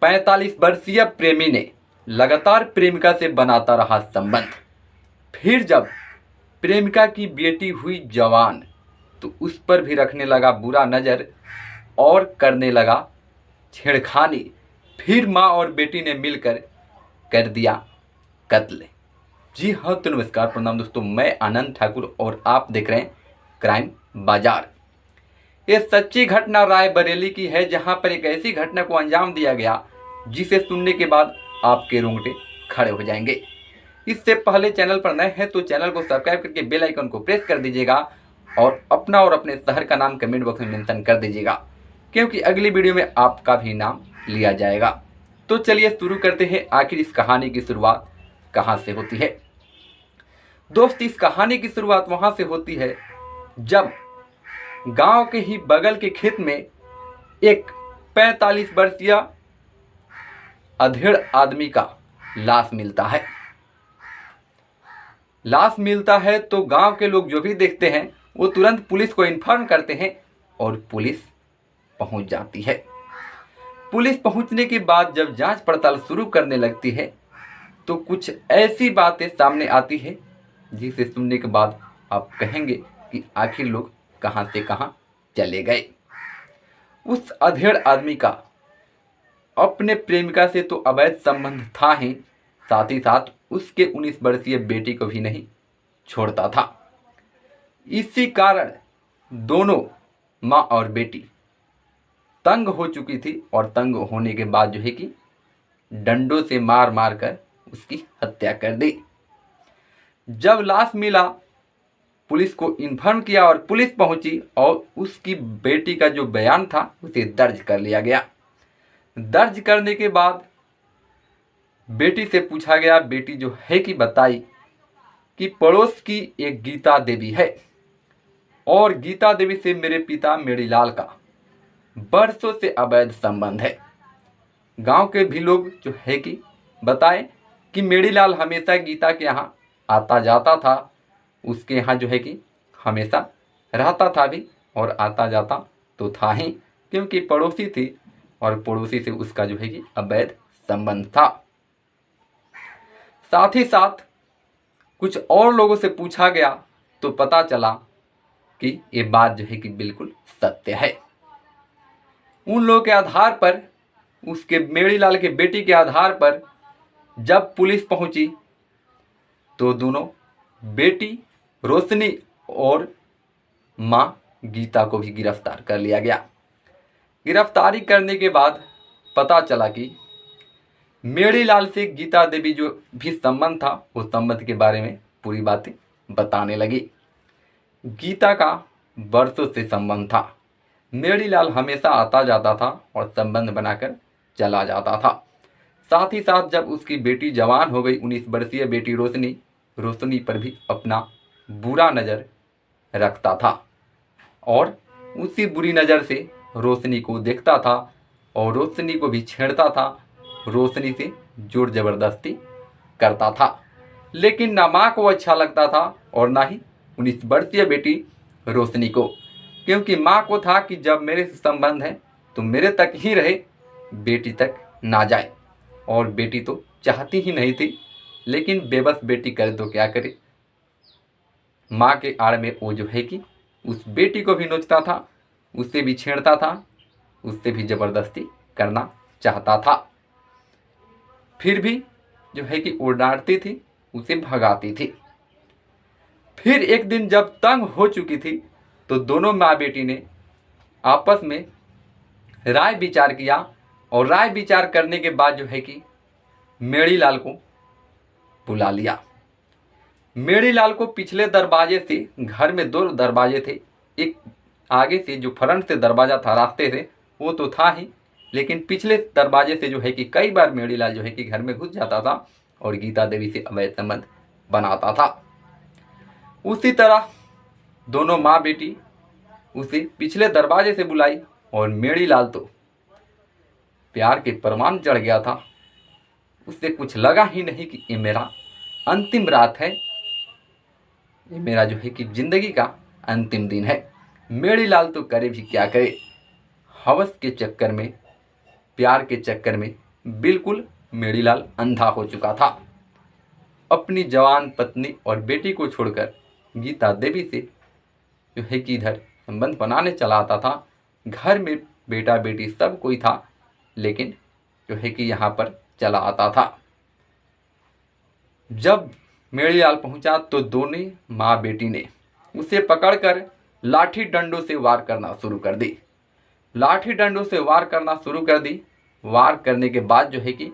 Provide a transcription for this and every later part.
45 वर्षीय प्रेमी ने लगातार प्रेमिका से बनाता रहा संबंध। फिर जब प्रेमिका की बेटी हुई जवान तो उस पर भी रखने लगा बुरा नज़र और करने लगा छेड़खानी। फिर माँ और बेटी ने मिलकर कर दिया कत्ल। जी हाँ, तो नमस्कार प्रणाम दोस्तों, मैं आनंद ठाकुर और आप देख रहे हैं क्राइम बाजार। ये सच्ची घटना रायबरेली की है, जहां पर एक ऐसी घटना को अंजाम दिया गया जिसे सुनने के बाद आपके रोंगटे खड़े हो जाएंगे। इससे पहले चैनल पर नए हैं तो चैनल को सब्सक्राइब करके बेल आइकन को प्रेस कर दीजिएगा और अपना और अपने शहर का नाम कमेंट बॉक्स में मेंशन कर दीजिएगा, क्योंकि अगली वीडियो में आपका भी नाम लिया जाएगा। तो चलिए शुरू करते हैं। आखिर इस कहानी की शुरुआत कहाँ से होती है? दोस्त, इस कहानी की शुरुआत वहाँ से होती है जब गांव के ही बगल के खेत में एक 45 वर्षीय अधेड़ आदमी का लाश मिलता है। लाश मिलता है तो गांव के लोग जो भी देखते हैं वो तुरंत पुलिस को इन्फॉर्म करते हैं और पुलिस पहुंच जाती है। पुलिस पहुंचने के बाद जब जांच पड़ताल शुरू करने लगती है तो कुछ ऐसी बातें सामने आती है जिसे सुनने के बाद आप कहेंगे कि आखिर लोग कहां से कहां चले गए। उस अधेड़ आदमी का अपने प्रेमिका से तो अवैध संबंध था ही, साथ ही साथ उसके 19 वर्षीय बेटी को भी नहीं छोड़ता था। इसी कारण दोनों माँ और बेटी तंग हो चुकी थी और तंग होने के बाद जो है कि डंडों से मार मार कर उसकी हत्या कर दी। जब लाश मिला, पुलिस को इन्फॉर्म किया और पुलिस पहुंची और उसकी बेटी का जो बयान था उसे दर्ज कर लिया गया। दर्ज करने के बाद बेटी से पूछा गया, बेटी जो है कि बताई कि पड़ोस की एक गीता देवी है और गीता देवी से मेरे पिता मेरीलाल का बरसों से अवैध संबंध है। गांव के भी लोग जो है कि बताए कि मेरीलाल हमेशा गीता के यहाँ आता जाता था, उसके यहाँ जो है कि हमेशा रहता था भी और आता जाता तो था ही, क्योंकि पड़ोसी थी और पड़ोसी से उसका जो है कि अवैध संबंध था। साथ ही साथ कुछ और लोगों से पूछा गया तो पता चला कि ये बात जो है कि बिल्कुल सत्य है। उन लोगों के आधार पर, उसके मेरीलाल के बेटी के आधार पर जब पुलिस पहुंची तो दोनों बेटी रोशनी और माँ गीता को भी गिरफ्तार कर लिया गया। गिरफ्तारी करने के बाद पता चला कि मेरीलाल से गीता देवी जो भी संबंध था उस संबंध के बारे में पूरी बातें बताने लगी। गीता का बरसों से संबंध था, मेरीलाल हमेशा आता जाता था और संबंध बनाकर चला जाता था। साथ ही साथ जब उसकी बेटी जवान हो गई, 19 वर्षीय बेटी रोशनी पर भी अपना बुरा नज़र रखता था और उसी बुरी नज़र से रोशनी को देखता था और रोशनी को भी छेड़ता था, रोशनी से जोर ज़बरदस्ती करता था। लेकिन ना माँ को अच्छा लगता था और ना ही 19 वर्षीय बेटी रोशनी को, क्योंकि माँ को था कि जब मेरे से संबंध है तो मेरे तक ही रहे, बेटी तक ना जाए। और बेटी तो चाहती ही नहीं थी, लेकिन बेबस बेटी करे तो क्या करे। माँ के आड़ में वो जो है कि उस बेटी को भी नोचता था, उससे भी छेड़ता था, उससे भी ज़बरदस्ती करना चाहता था। फिर भी जो है कि वो डांटती थी, उसे भगाती थी। फिर एक दिन जब तंग हो चुकी थी तो दोनों माँ बेटी ने आपस में राय विचार किया और राय विचार करने के बाद जो है कि मेरीलाल को बुला लिया। मेरीलाल को पिछले दरवाजे से, घर में 2 दरवाजे थे, एक आगे से जो फ्रंट से दरवाज़ा था रास्ते से वो तो था ही, लेकिन पिछले दरवाजे से जो है कि कई बार मेरीलाल जो है कि घर में घुस जाता था और गीता देवी से अवैध संबंध बनाता था। उसी तरह दोनों माँ बेटी उसे पिछले दरवाजे से बुलाई और मेरीलाल तो प्यार के परवान चढ़ गया था। उससे कुछ लगा ही नहीं कि ये मेरा अंतिम रात है, ये मेरा जो है कि ज़िंदगी का अंतिम दिन है। मेरीलाल तो करे भी क्या करे, हवस के चक्कर में, प्यार के चक्कर में बिल्कुल मेरीलाल अंधा हो चुका था। अपनी जवान पत्नी और बेटी को छोड़कर गीता देवी से जो है कि इधर संबंध बनाने चला आता था। घर में बेटा बेटी सब कोई था, लेकिन जो है कि यहाँ पर चला आता था। जब मेरीलाल पहुंचा तो दोनों माँ बेटी ने उसे पकड़कर लाठी डंडों से वार करना शुरू कर दी। लाठी डंडों से वार करना शुरू कर दी। वार करने के बाद जो है कि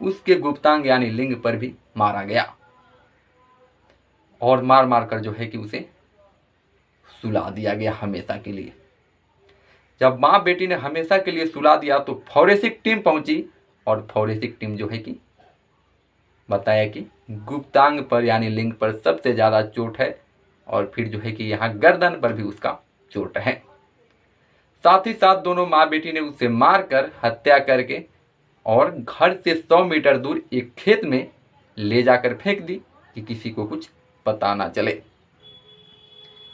उसके गुप्तांग यानी लिंग पर भी मारा गया और मार मार कर जो है कि उसे सुला दिया गया हमेशा के लिए। जब माँ बेटी ने हमेशा के लिए सुला दिया तो फॉरेंसिक टीम पहुंची और फॉरेंसिक टीम जो है कि बताया कि गुप्तांग पर यानी लिंग पर सबसे ज़्यादा चोट है और फिर जो है कि यहाँ गर्दन पर भी उसका चोट है। साथ ही साथ दोनों माँ बेटी ने उसे मारकर हत्या करके और घर से 100 मीटर दूर एक खेत में ले जाकर फेंक दी कि किसी को कुछ पता ना चले।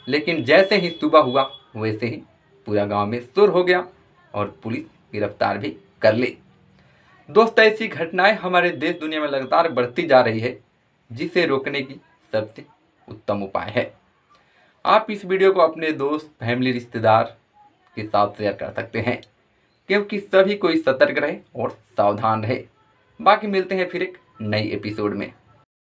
लेकिन जैसे ही सुबह हुआ वैसे ही पूरा गांव में शोर हो गया और पुलिस गिरफ्तार भी कर ली। दोस्त, ऐसी घटनाएं हमारे देश दुनिया में लगातार बढ़ती जा रही है, जिसे रोकने की सबसे उत्तम उपाय है आप इस वीडियो को अपने दोस्त, फैमिली, रिश्तेदार के साथ शेयर कर सकते हैं, क्योंकि सभी कोई सतर्क रहे और सावधान रहे। बाकी मिलते हैं फिर एक नई एपिसोड में।